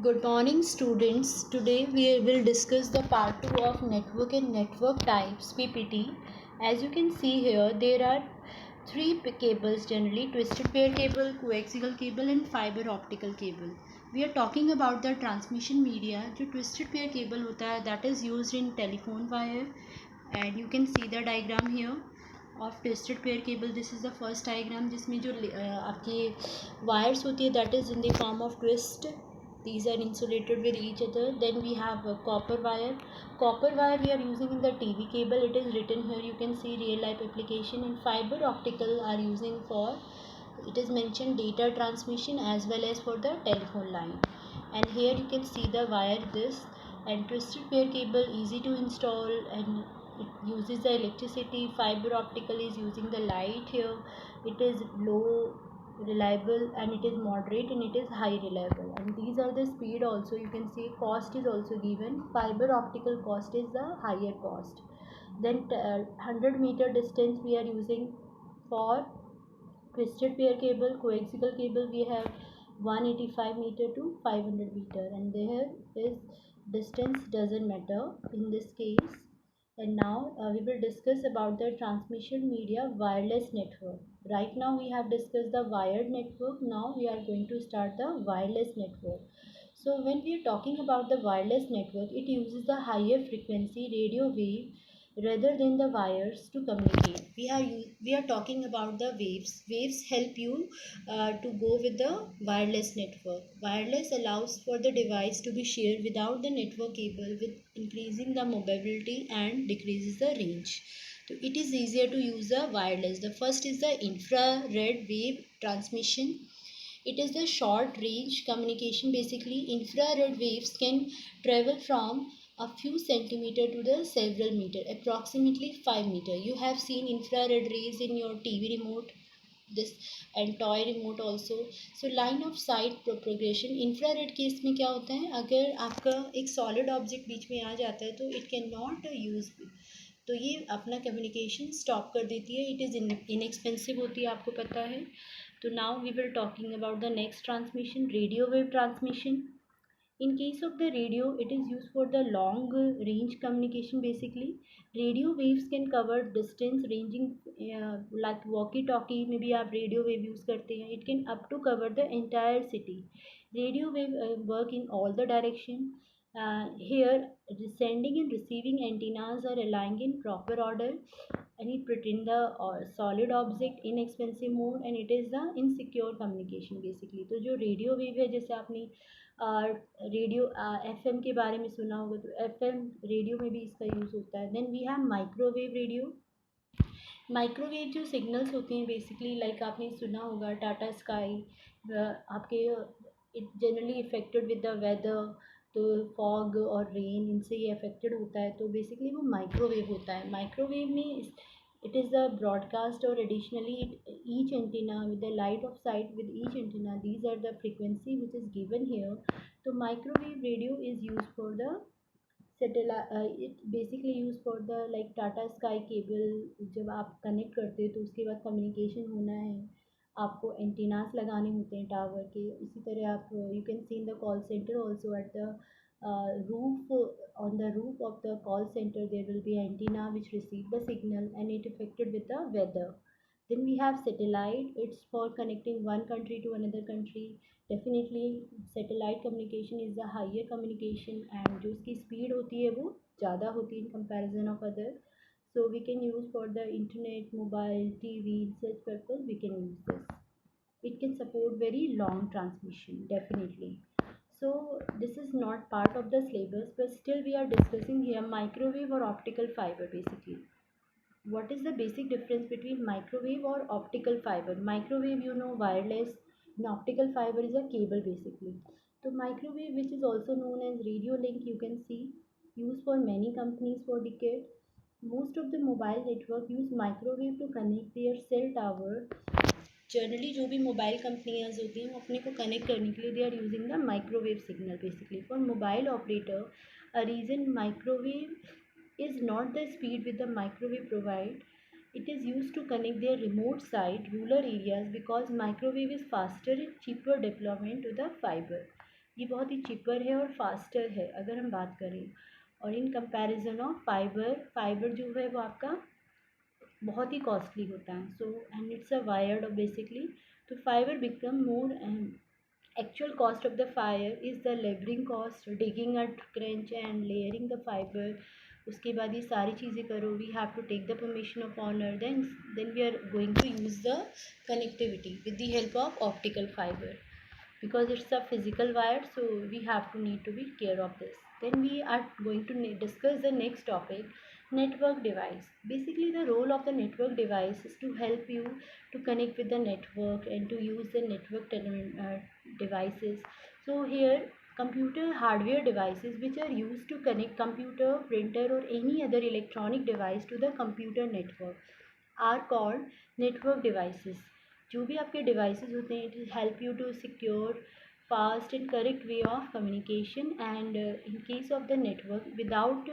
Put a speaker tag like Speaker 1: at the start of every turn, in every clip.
Speaker 1: Good morning, students. Today we will discuss the part 2 of network and network types PPT. As you can see here, there are three cables generally: twisted pair cable, coaxial cable, and fiber optical cable. We are talking about the transmission media. जो twisted pair cable होता है, that is used in telephone wire, and you can see the diagram here of twisted pair cable. This is the first diagram जिसमें जो आपकी wires होती है, that is in the form of twist. These are insulated with each other. Then we have a copper wire. Copper wire we are using in the TV cable. It is written here, you can see real life application. And fiber optical are using for, it is mentioned, data transmission as well as for the telephone line. And here you can see the wire this. And twisted pair cable, easy to install and it uses the electricity. Fiber optical is using the light here. It is low reliable and it is moderate and it is high reliable, and these are the speed also. You can see cost is also given. Fiber optical cost is the higher cost. Then 100-meter distance we are using for twisted pair cable. Coaxial cable we have 185 meter to 500 meter, and there is distance doesn't matter in this case. And now we will discuss about the transmission media wireless network. Right now we have discussed the wired network. Now we are going to start the wireless network. So when we are talking about the wireless network, it uses the higher frequency radio wave rather than the wires to communicate. We are talking about the waves. Waves help you to go with the wireless network. Wireless allows for the device to be shared without the network cable, with increasing the mobility and decreases the range. So it is easier to use the wireless. The first is the infrared wave transmission. It is the short range communication. Basically, infrared waves can travel from a few centimeter to the several meter, approximately 5 meter. You have seen infrared rays in your TV remote, this and toy remote also. So line of sight propagation, infrared case में क्या होता है, अगर आपका एक solid object बीच में आ जाता है तो इट कैन नॉट यूज, तो ये अपना कम्युनिकेशन स्टॉप कर देती है. इट इज़ इनएक्सपेंसिव होती है, आपको पता है. तो now we will talking about the next transmission, radio wave transmission. In case of the radio, it is used for the long range communication. Basically, radio waves can cover distance ranging like walkie talkie में भी आप radio wave use करते हैं. It can up to cover the entire city. Radio wave work in all the direction. Here sending and receiving antennas are aligned in proper order, and it pretend the solid object inexpensive mode, and it is the insecure communication basically. तो जो radio wave है, जैसे आपने radio FM के बारे में सुना होगा, तो एफएम रेडियो में भी इसका यूज़ होता है. Then we have microwave radio. Microwave जो सिग्नल्स होते हैं बेसिकली, लाइक आपने सुना होगा टाटा स्काई, आपके it generally effected with the weather, तो फॉग और रेन, इनसे ये अफेक्टेड होता है, तो बेसिकली वो माइक्रोवेव होता है. माइक्रोवेव में it is the broadcast, or additionally each antenna with the light of sight with each antenna, these are the frequency which is given here. So microwave radio is used for the satellite, it basically used for the like Tata sky cable. जब आप connect करते हो तो उसके बाद communication होना है, आपको एंटीनास लगाने होते हैं टावर के. इसी तरह आप you can C in the call centre also at the roof. On the roof of the call center there will be antenna which receive the signal and it affected with the weather. Then we have satellite. It's for connecting one country to another country. Definitely satellite communication is the higher communication, and जो उसकी speed होती है वो ज़्यादा होती है in comparison of other. So we can use for the internet, mobile, TV, such purpose we can use this. It can support very long transmission definitely. So this is not part of the syllabus, but still we are discussing here microwave or optical fiber. Basically, what is the basic difference between microwave or optical fiber? Microwave, you know, wireless, and optical fiber is a cable basically. So microwave, which is also known as radio link, you can see, used for many companies for decades. Most of the mobile network use microwave to connect their cell tower. Generally जो भी mobile कंपनियाज होती हैं वो अपने को connect करने के लिए they are using the microwave signal basically. For mobile operator, a reason microwave is not the speed with the microwave provide. It is used to connect their remote site, rural areas, because microwave is faster and cheaper deployment to the fiber. ये बहुत ही cheaper है और faster है अगर हम बात करें। और इन कंपैरिजन ऑफ फाइबर जो है वो आपका बहुत ही कॉस्टली होता है। So and it's a wired basically. तो fibre become more actual cost of the fire is the laboring cost, digging a trench and layering the fiber. उसके बाद ये सारी चीज़ें करो, we have to take the permission of honour, then we are going to use the connectivity with the help of optical fibre, because it's a physical wire, so we have to need to be care of this. Then we are going to discuss the next topic, network device. Basically the role of the network device is to help you to connect with the network and to use the network devices. So here computer hardware devices which are used to connect computer, printer or any other electronic device to the computer network are called network devices. जो भी आपके devices होते हैं, it help you to secure fast and correct way of communication, and in case of the network without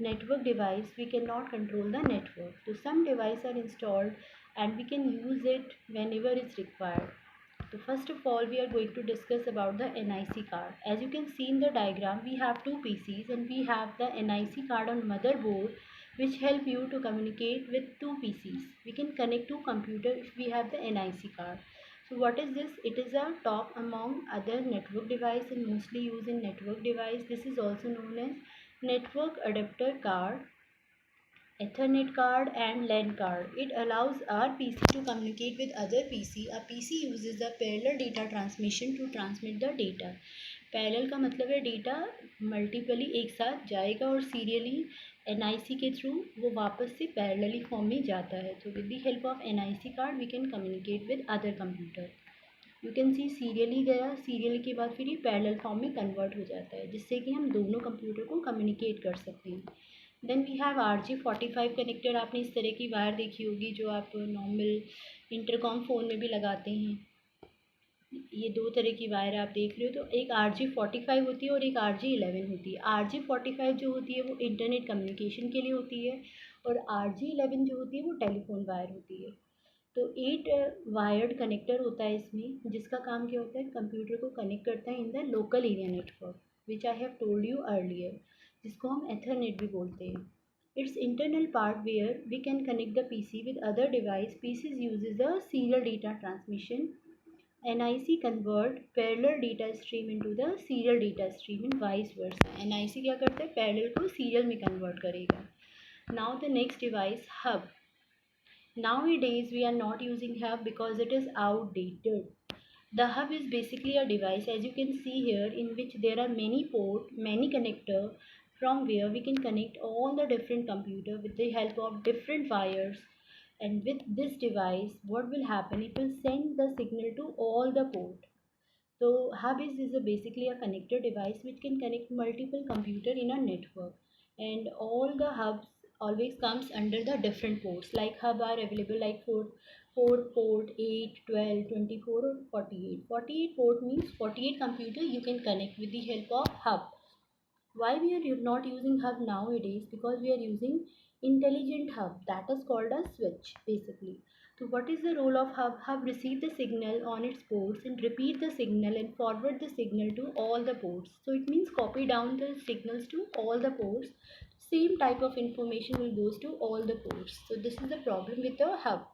Speaker 1: network device we cannot control the network. So some devices are installed and we can use it whenever it's required. So first of all we are going to discuss about the NIC card. As you can see in the diagram, we have two PCs and we have the NIC card on motherboard which help you to communicate with two PCs. We can connect to computer if we have the NIC card. So what is this? It is a top among other network device and mostly used in network device. This is also known as network adapter card, Ethernet card and LAN card. It allows our PC to communicate with other PC. A PC uses the parallel data transmission to transmit the data. Parallel का मतलब है data मल्टीपली एक साथ जाएगा और serially NIC के through वो वापस से पैरेलली फॉर्म में जाता है. तो with the help of NIC card we can communicate with other computer. You can see serially गया, सीरियल के बाद फिर ये पैरेलल फॉर्म में कन्वर्ट हो जाता है जिससे कि हम दोनों कंप्यूटर को कम्युनिकेट कर सकते हैं. Then we have RJ45 connector. आपने इस तरह की वायर देखी होगी जो आप नॉर्मल इंटरकॉम फ़ोन में भी लगाते हैं. ये दो तरह की वायर आप देख रहे हो. तो एक RJ45 होती है और एक RJ11 होती है. RJ45 जो होती है वो इंटरनेट कम्युनिकेशन के लिए होती है और RJ11 जो होती है वो टेलीफोन वायर होती है. तो 8 वायर्ड कनेक्टर होता है इसमें, जिसका काम क्या होता है, कंप्यूटर को कनेक्ट करता है in the local area network which I have told you earlier, जिसको हम एथरनेट भी बोलते हैं. It's internal part where we can connect the PC with other device. PCs uses the serial data transmission. NIC convert parallel data stream into the serial data stream and vice versa. NIC क्या करता है, parallel को serial में convert करेगा. Now the next device, hub. Nowadays we are not using hub because it is outdated. The hub is basically a device, as you can see here, in which there are many port, many connector, from where we can connect all the different computer with the help of different wires. And with this device what will happen, it will send the signal to all the port. So hub is basically a connector device which can connect multiple computer in a network, and all the hubs always comes under the different ports. Like hub are available like 4 port, 8, 12, 24 or 48. 48 port means 48 computer you can connect with the help of hub. Why we are not using hub nowadays? Because we are using intelligent hub, that is called a switch basically. So what is the role of hub? Hub receive the signal on its ports and repeat the signal and forward the signal to all the ports. So it means copy down the signals to all the ports. Same type of information will goes to all the ports. So this is the problem with the hub.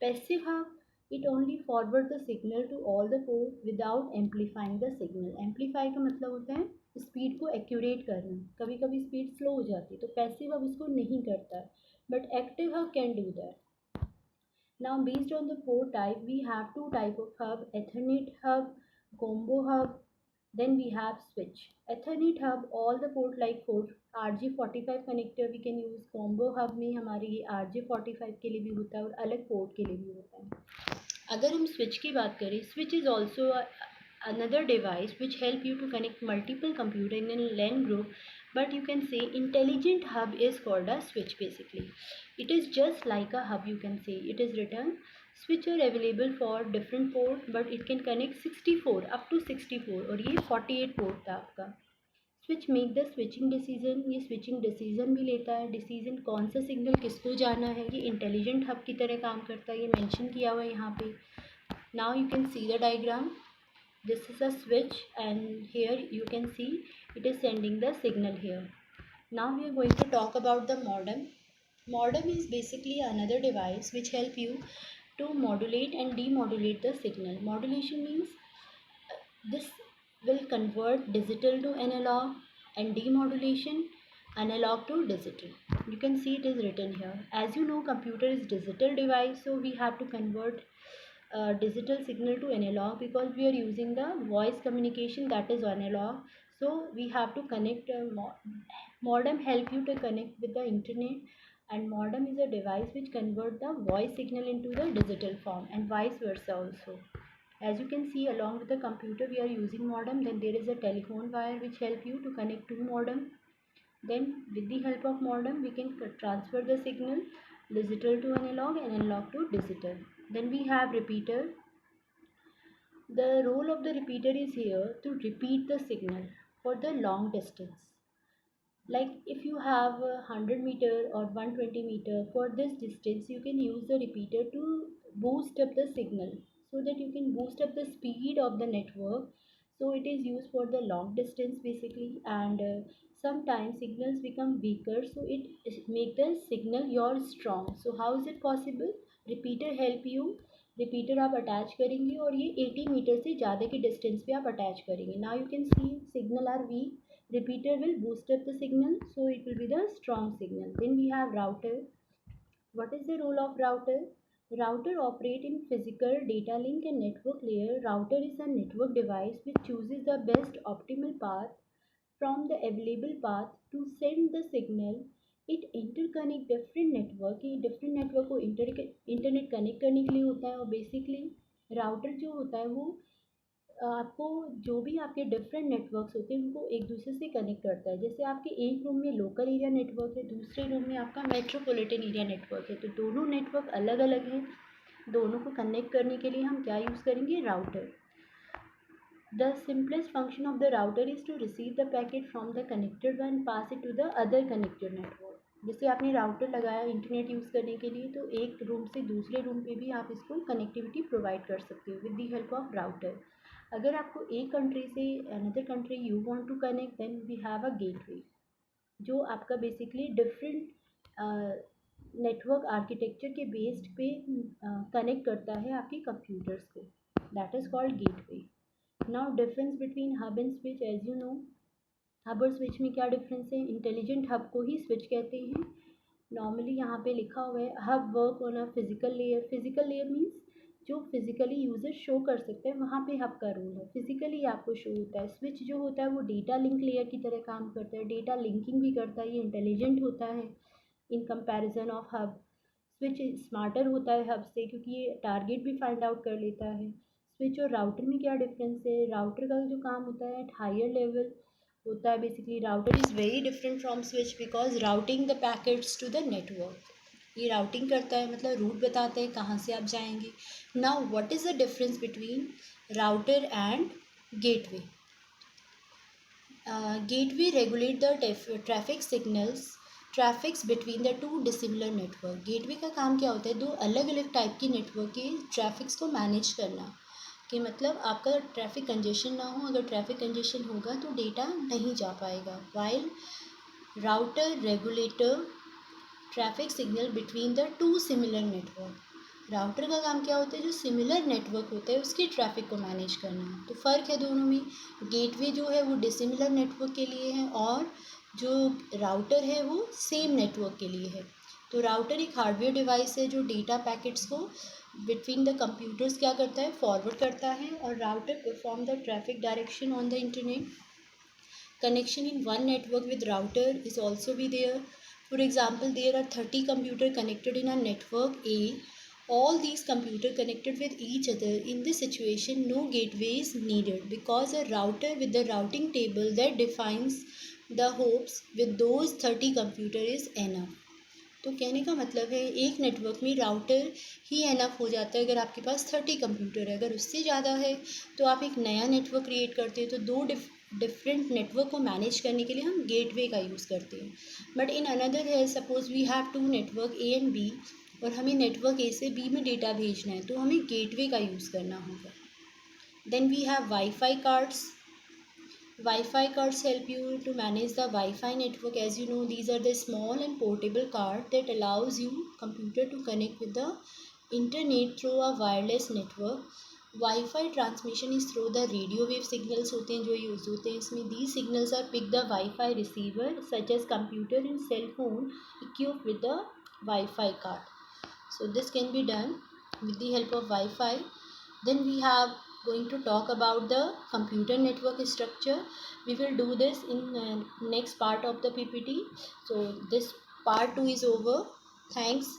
Speaker 1: Passive hub, it only forward the signal to all the ports without amplifying the signal. Amplify का मतलब होता है speed को accurate करना. कभी कभी speed slow हो जाती है तो पैसिव हब इसको नहीं करता है, but active hub can do that. Now based on the port type we have two type of hub, Ethernet hub, combo hub, then we have switch. Ethernet hub all the port like port RJ45 connector we can use. Combo hub में हमारे ये RJ45 के लिए भी होता है और अलग पोर्ट के लिए भी होता है. अगर हम स्विच की बात करें, switch is also another device which help you to connect multiple computer in a LAN group, but you can say intelligent hub is called a switch basically. It is just like a hub, you can say. It is written switch are available for different port but it can connect 64 up to 64 और ये 48 port था आपका. Switch make the switching decision, ये switching decision भी लेता है. Decision कौन सा सिग्नल किसको जाना है, ये इंटेलिजेंट हब की तरह काम करता है. ये मेंशन किया हुआ है यहाँ पे. Now you can see the diagram. This is a switch, and here you can see it is sending the signal here. Now we are going to talk about the modem. Modem is basically another device which help you to modulate and demodulate the signal. Modulation means this will convert digital to analog, and demodulation analog to digital. You can see it is written here. As you know, computer is digital device, so we have to convert digital signal to analog because we are using the voice communication, that is analog. So we have to connect modem help you to connect with the internet, and modem is a device which convert the voice signal into the digital form, and vice versa also. As you can see, along with the computer we are using modem. Then there is a telephone wire which help you to connect to modem. Then with the help of modem we can transfer the signal digital to analog and analog to digital. Then we have repeater. The role of the repeater is here to repeat the signal for the long distance. Like if you have a 100-meter or 120-meter, for this distance you can use the repeater to boost up the signal, so that you can boost up the speed of the network. So it is used for the long distance basically, and sometimes signals become weaker, so it make the signal your strong. So how is it possible? repeater help you repeater आप attach करेंगे और ये 80 metre से ज़्यादा की distance पे आप attach करेंगे. Now you can see signal are weak. Repeater will boost up the signal, so it will be the strong signal. Then we have router. What is the role of router? Router operate in physical data link and network layer. Router is a network device which chooses the best optimal path from the available path to send the signal. It interconnect different network. ये different network को internet connect करने के लिए होता है. और basically router जो होता है वो आपको जो भी आपके डिफरेंट नेटवर्क्स होते हैं उनको एक दूसरे से कनेक्ट करता है. जैसे आपके एक रूम में लोकल एरिया नेटवर्क है, दूसरे रूम में आपका मेट्रोपॉलिटन एरिया नेटवर्क है, तो दोनों नेटवर्क अलग अलग हैं. दोनों को कनेक्ट करने के लिए हम क्या यूज़ करेंगे? Router. The simplest function of the router is to receive the packet from the connected one, pass it to the other connected network. जैसे आपने राउटर लगाया इंटरनेट यूज़ करने के लिए, तो एक रूम से दूसरे रूम पे भी आप इसको कनेक्टिविटी प्रोवाइड कर सकते हो with the help of router. अगर आपको एक कंट्री से another country you want to connect, then we have a gateway, जो आपका बेसिकली डिफरेंट नेटवर्क आर्किटेक्चर के बेस्ड पे कनेक्ट करता है आपके कंप्यूटर्स को. That is called gateway. Now difference between hub and switch. As you know, hub और switch में क्या डिफरेंस है? इंटेलिजेंट हब को ही स्विच कहते हैं. नॉर्मली यहाँ पे लिखा हुआ है hub work on a physical layer. Physical layer means जो फिजिकली यूज़र शो कर सकते हैं, वहाँ पे हब का रोल है. फिजिकली आपको शो होता है. स्विच जो होता है वो डेटा लिंक लेयर की तरह काम करता है, डेटा लिंकिंग भी करता है. ये इंटेलिजेंट होता है in comparison of hub. Switch smarter होता है हब से, क्योंकि ये टारगेट भी फाइंड आउट कर लेता है. स्विच और राउटर में क्या डिफरेंस है? राउटर का जो काम होता है एट हायर लेवल होता है. Basically router is very different from switch because routing the packets to the network. ये राउटिंग करता है, मतलब रूट बताता है कहाँ से आप जाएंगे. Now what is the difference between router and gateway? Gateway regulate the traffic signals traffics between the two dissimilar network. Gateway का काम क्या होता है? दो अलग अलग टाइप के नेटवर्क के ट्रैफिक्स को मैनेज करना. कि मतलब आपका ट्रैफिक कंजेशन ना हो. अगर ट्रैफिक कंजेशन होगा तो डेटा नहीं जा पाएगा. While router regulator traffic signal between the two similar network. Router का काम क्या होता है? जो सिमिलर नेटवर्क होता है उसकी ट्रैफिक को मैनेज करना. तो फ़र्क है दोनों में. गेटवे जो है वो डिसिमिलर नेटवर्क के लिए है, और जो राउटर है वो सेम नेटवर्क के लिए है. तो राउटर एक हार्डवेयर डिवाइस है जो डेटा पैकेट्स को बिटवीन द कंप्यूटर्स क्या करता है? फॉरवर्ड करता है. और router perform the traffic direction on the internet. Connection in one network with router is also be there. For example, there are 30 computers connected in a network A. All these computers connected with each other. In this situation, no gateway is needed because a router with the routing table that defines the hops with those 30 computers is enough. तो कहने का मतलब है एक network में router ही enough हो जाता है अगर आपके पास 30 कंप्यूटर है. अगर उससे ज़्यादा है तो आप एक नया नेटवर्क क्रिएट करते हैं. तो दो डिफरेंट नेटवर्क को मैनेज करने के लिए हम गेटवे का यूज़ करते हैं. बट इन अनदर है, suppose we have two network A and B, और हमें नेटवर्क ए से बी में डेटा भेजना है, तो हमें गेटवे का यूज़ करना होगा. Then we have Wi-Fi cards. Wi-Fi cards help you to manage the Wi-Fi network. As you know, these are the small and portable card that allows you computer to connect with the internet through a wireless network. Wi-Fi transmission is through the radio wave signals होते हैं जो use होते हैं इसमें. These signals are picked the Wi-Fi receiver such as computer and cell phone equipped with the Wi-Fi card. So this can be done with the help of Wi-Fi. Then we have going to talk about the computer network structure. We will do this in next part of the PPT. So this part 2 is over. Thanks.